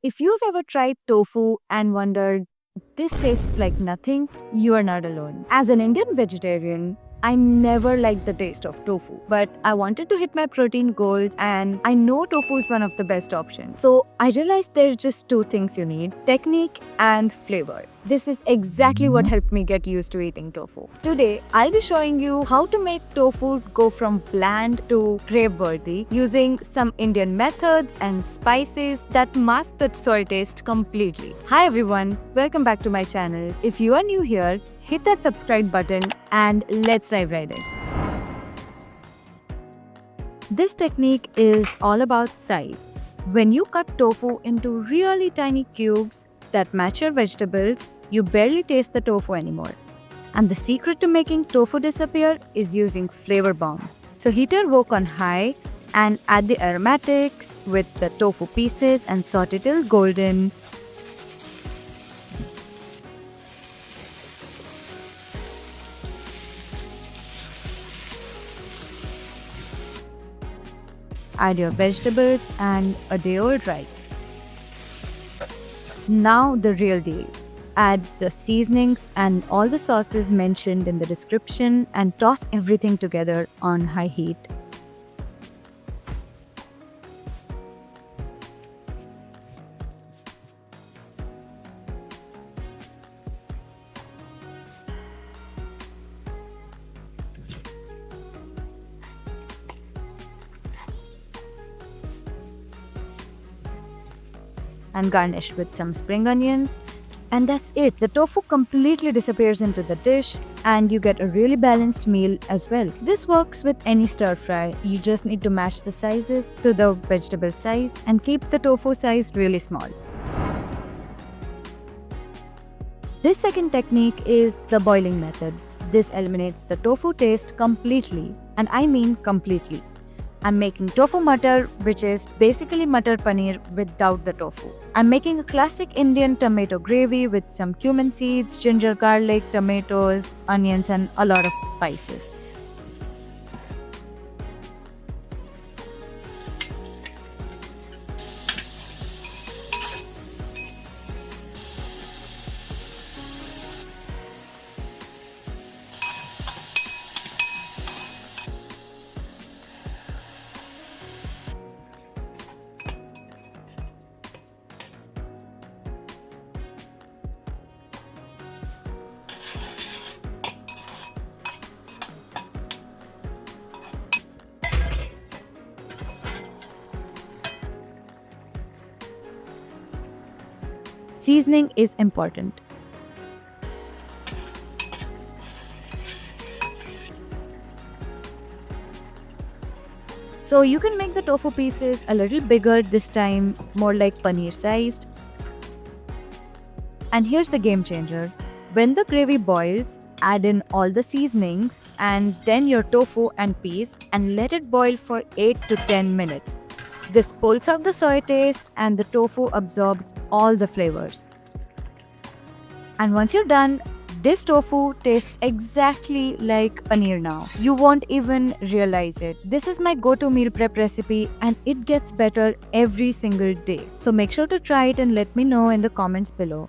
If you've ever tried tofu and wondered, this tastes like nothing, you are not alone. As an Indian vegetarian, I never liked the taste of tofu, but I wanted to hit my protein goals and I know tofu is one of the best options. So I realized there's just two things you need: technique and flavor. This is exactly what helped me get used to eating tofu. Today, I'll be showing you how to make tofu go from bland to crave-worthy using some Indian methods and spices that mask the soy taste completely. Hi everyone, welcome back to my channel. If you are new here, hit that subscribe button and let's dive right in. This technique is all about size. When you cut tofu into really tiny cubes that match your vegetables, you barely taste the tofu anymore. And the secret to making tofu disappear is using flavor bombs. So heat your wok on high and add the aromatics with the tofu pieces and saute till golden. Add your vegetables and a day-old rice. Now the real deal. Add the seasonings and all the sauces mentioned in the description and toss everything together on high heat. And garnish with some spring onions. And that's it. The tofu completely disappears into the dish and you get a really balanced meal as well. This works with any stir fry. You just need to match the sizes to the vegetable size and keep the tofu size really small. This second technique is the boiling method. This eliminates the tofu taste completely, and I mean completely. I'm making tofu matar, which is basically matar paneer without the tofu. I'm making a classic Indian tomato gravy with some cumin seeds, ginger, garlic, tomatoes, onions, and a lot of spices. Seasoning is important. So you can make the tofu pieces a little bigger this time, more like paneer sized. And here's the game changer. When the gravy boils, add in all the seasonings and then your tofu and peas and let it boil for 8 to 10 minutes. This pulls out the soy taste and the tofu absorbs all the flavors. And once you're done, this tofu tastes exactly like paneer now. You won't even realize it. This is my go-to meal prep recipe and it gets better every single day. So make sure to try it and let me know in the comments below.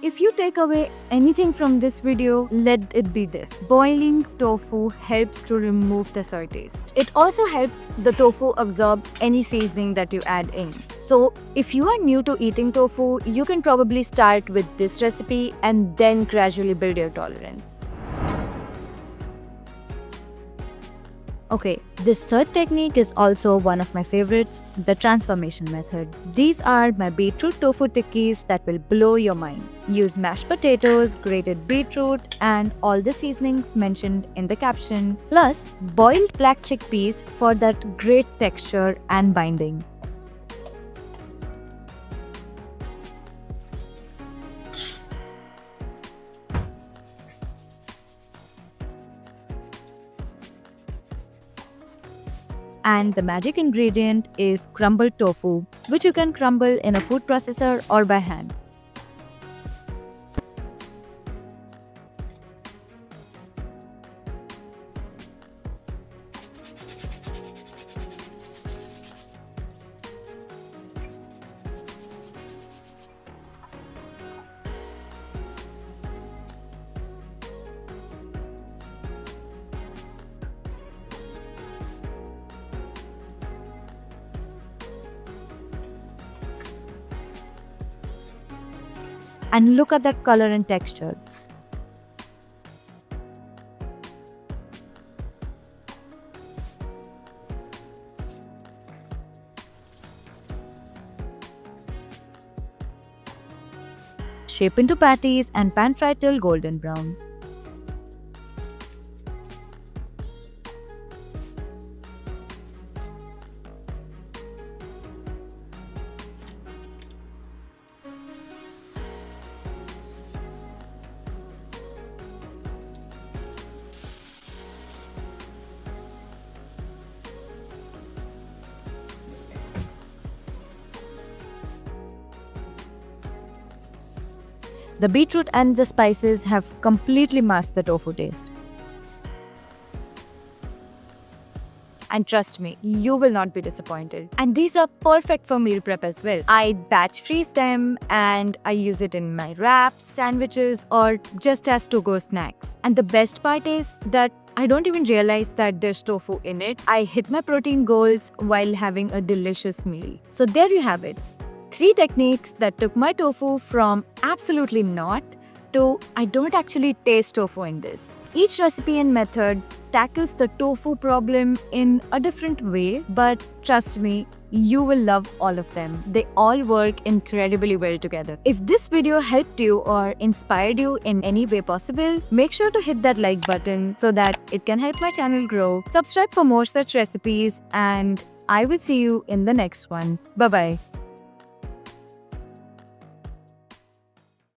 If you take away anything from this video, let it be this. Boiling tofu helps to remove the soy taste. It also helps the tofu absorb any seasoning that you add in. So if you are new to eating tofu, you can probably start with this recipe and then gradually build your tolerance. Okay, this third technique is also one of my favorites, the transformation method. These are my beetroot tofu tikkis that will blow your mind. Use mashed potatoes, grated beetroot, and all the seasonings mentioned in the caption, plus boiled black chickpeas for that great texture and binding. And the magic ingredient is crumbled tofu, which you can crumble in a food processor or by hand. And look at that color and texture. Shape into patties and pan fry till golden brown. The beetroot and the spices have completely masked the tofu taste. And trust me, you will not be disappointed. And these are perfect for meal prep as well. I batch freeze them and I use it in my wraps, sandwiches, or just as to-go snacks. And the best part is that I don't even realize that there's tofu in it. I hit my protein goals while having a delicious meal. So there you have it. 3 techniques that took my tofu from absolutely not to I don't actually taste tofu in this. Each recipe and method tackles the tofu problem in a different way, but trust me, you will love all of them. They all work incredibly well together. If this video helped you or inspired you in any way possible, make sure to hit that like button so that it can help my channel grow. Subscribe for more such recipes and I will see you in the next one. Bye-bye.